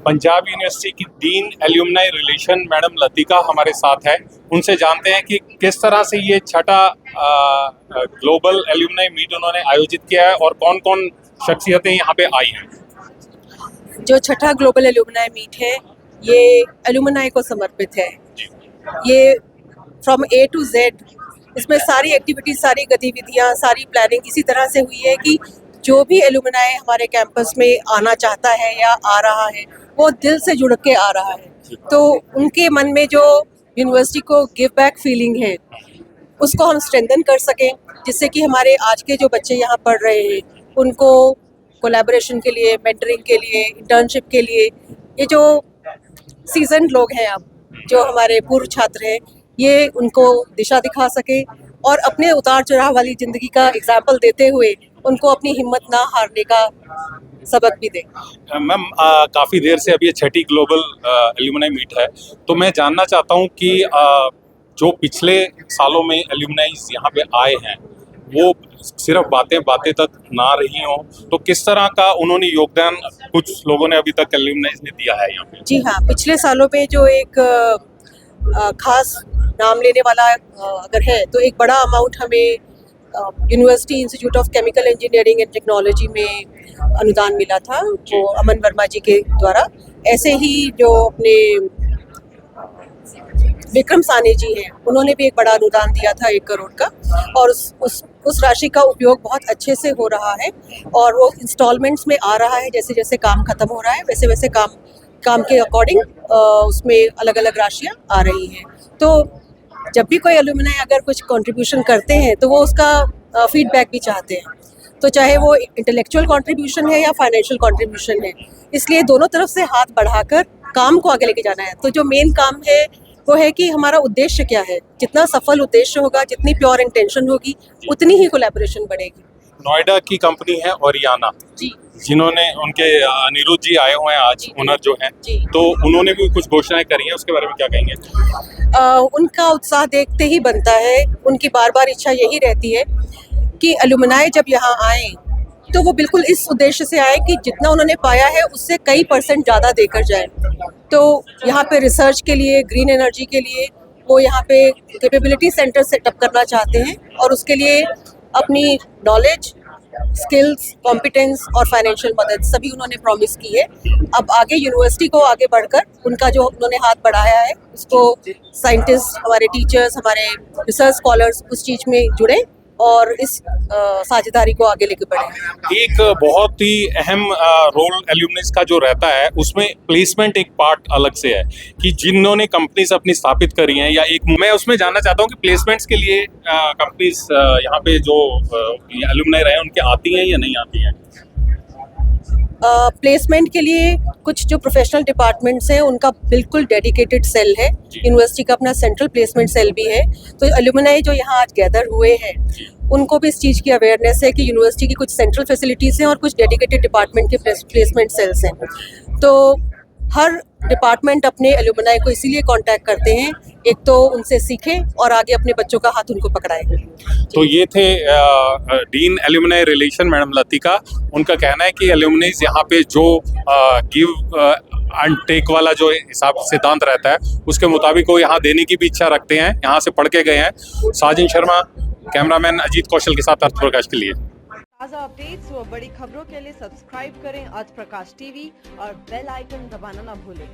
Punjab university की dean alumni relation madam Latika हमारे साथ है। उनसे जानते हैं कि किस तरह से ये छठा ग्लोबल एल्यूमनाई मीट उन्होंने आयोजित किया है और कौन कौन शख्सियतें यहाँ पे आई हैं। जो छठा ग्लोबल एल्यूमनाई मीट है ये एल्यूमनाई को समर्पित है। ये फ्रॉम ए टू जेड इसमें सारी एक्टिविटीज, सारी गतिविधियाँ, सारी प्लानिंग इसी तरह से हुई है कि जो भी एल्यूमनाई हमारे कैंपस में आना चाहता है या आ रहा है वो दिल से जुड़ के आ रहा है। तो उनके मन में जो यूनिवर्सिटी को गिव बैक फीलिंग है उसको हम स्ट्रेंथन कर सकें, जिससे कि हमारे आज के जो बच्चे यहाँ पढ़ रहे हैं उनको कोलैबोरेशन के लिए, मेंटरिंग के लिए, इंटर्नशिप के लिए, ये जो सीजन्ड लोग हैं अब जो हमारे पूर्व छात्र हैं ये उनको दिशा दिखा सके और अपने उतार चढ़ाव वाली ज़िंदगी का एग्जाम्पल देते हुए उनको अपनी हिम्मत ना हारने का सबक भी दें। मैम काफ़ी देर से अभी ये छठी ग्लोबल एल्यूमनाई मीट है, तो मैं जानना चाहता हूँ कि जो पिछले सालों में एल्यूमनाइज यहाँ पे आए हैं वो सिर्फ बातें तक ना रही हों, तो किस तरह का उन्होंने योगदान कुछ लोगों ने अभी तक एल्यूमनाइज ने दिया है यहाँ पे? जी हाँ, पिछले सालों में जो एक खास नाम लेने वाला अगर है तो एक बड़ा अमाउंट हमें university institute of chemical engineering and technology में अनुदान मिला था, वो अमन वर्मा जी के द्वारा। ऐसे ही जो अपने विक्रम साने जी हैं उन्होंने भी एक बड़ा अनुदान दिया था 1 करोड़ का, और उस राशि का उपयोग बहुत अच्छे से हो रहा है और वो इंस्टॉलमेंट्स में आ रहा है। जैसे जैसे काम खत्म हो रहा है वैसे वैसे काम के अकॉर्डिंग उसमें अलग अलग राशियाँ आ रही हैं। तो जब भी कोई एल्यूमनाई अगर कुछ कंट्रीब्यूशन करते हैं तो वो उसका फीडबैक भी चाहते हैं, तो चाहे वो इंटेलेक्चुअल कंट्रीब्यूशन है या फाइनेंशियल कंट्रीब्यूशन है, इसलिए दोनों तरफ से हाथ बढ़ाकर काम को आगे लेके जाना है। तो जो मेन काम है वो है कि हमारा उद्देश्य क्या है, जितना सफल उद्देश्य होगा, जितनी प्योर इंटेंशन होगी, उतनी ही कोलैबोरेशन बढ़ेगी। नोएडा की कंपनी है ओरियाना जी, जिन्होंने उनके अनिरुद्ध जी आए हुए हैं आज, ओनर जो हैं, तो उन्होंने भी कुछ घोषणाएं करी हैं, उसके बारे में क्या कहेंगे? उनका उत्साह देखते ही बनता है। उनकी बार बार इच्छा यही रहती है कि एल्यूमनाई जब यहाँ आए तो वो बिल्कुल इस उद्देश्य से आए कि जितना उन्होंने पाया है उससे कई % ज़्यादा देकर जाए। तो यहाँ पे रिसर्च के लिए, ग्रीन एनर्जी के लिए वो यहाँ पे कैपेबिलिटी सेंटर सेटअप करना चाहते हैं और उसके लिए अपनी नॉलेज, स्किल्स, कॉम्पिटेंस और फाइनेंशियल मदद सभी उन्होंने प्रॉमिस की है। अब आगे यूनिवर्सिटी को आगे बढ़कर उनका जो उन्होंने हाथ बढ़ाया है उसको साइंटिस्ट, हमारे टीचर्स, हमारे रिसर्च स्कॉलर्स उस चीज़ में जुड़े और इस साझेदारी को आगे लेके बढ़े। एक बहुत ही अहम रोल एल्यूमनाइज का जो रहता है उसमें प्लेसमेंट एक पार्ट अलग से है कि जिन्होंने कंपनीज अपनी स्थापित करी हैं, या एक मैं उसमें जानना चाहता हूँ कि प्लेसमेंट्स के लिए कंपनीज यहाँ पे जो एल्यूमनाई रहे उनके आती हैं या नहीं आती हैं? प्लेसमेंट के लिए कुछ जो प्रोफेशनल डिपार्टमेंट्स हैं उनका बिल्कुल डेडिकेटेड सेल है। यूनिवर्सिटी का अपना सेंट्रल प्लेसमेंट सेल भी है। तो एल्यूमनाई जो यहाँ आज गैदर हुए हैं उनको भी इस चीज़ की अवेयरनेस है कि यूनिवर्सिटी की कुछ सेंट्रल फैसिलिटीज़ हैं और कुछ डेडिकेटेड डिपार्टमेंट के प्लेसमेंट सेल्स हैं। तो हर डिपार्टमेंट अपने एल्यूमनाई को इसीलिए कांटेक्ट करते हैं, एक तो उनसे सीखें और आगे अपने बच्चों का हाथ उनको पकड़ाएं। तो ये थे dean alumni relation madam Latika. उनका कहना है कि एल्यूमनाइज यहाँ पे जो गिव एंड टेक वाला जो हिसाब सिद्धांत रहता है उसके मुताबिक वो यहाँ देने की भी इच्छा रखते हैं, यहाँ से पढ़ के गए हैं। साजिन शर्मा, कैमरामैन अजीत कौशल के साथ अर्थ प्रकाश के लिए। ताज़ा अपडेट्स व बड़ी खबरों के लिए सब्सक्राइब करें अर्थ प्रकाश टीवी और बेल आइकन दबाना ना भूलें।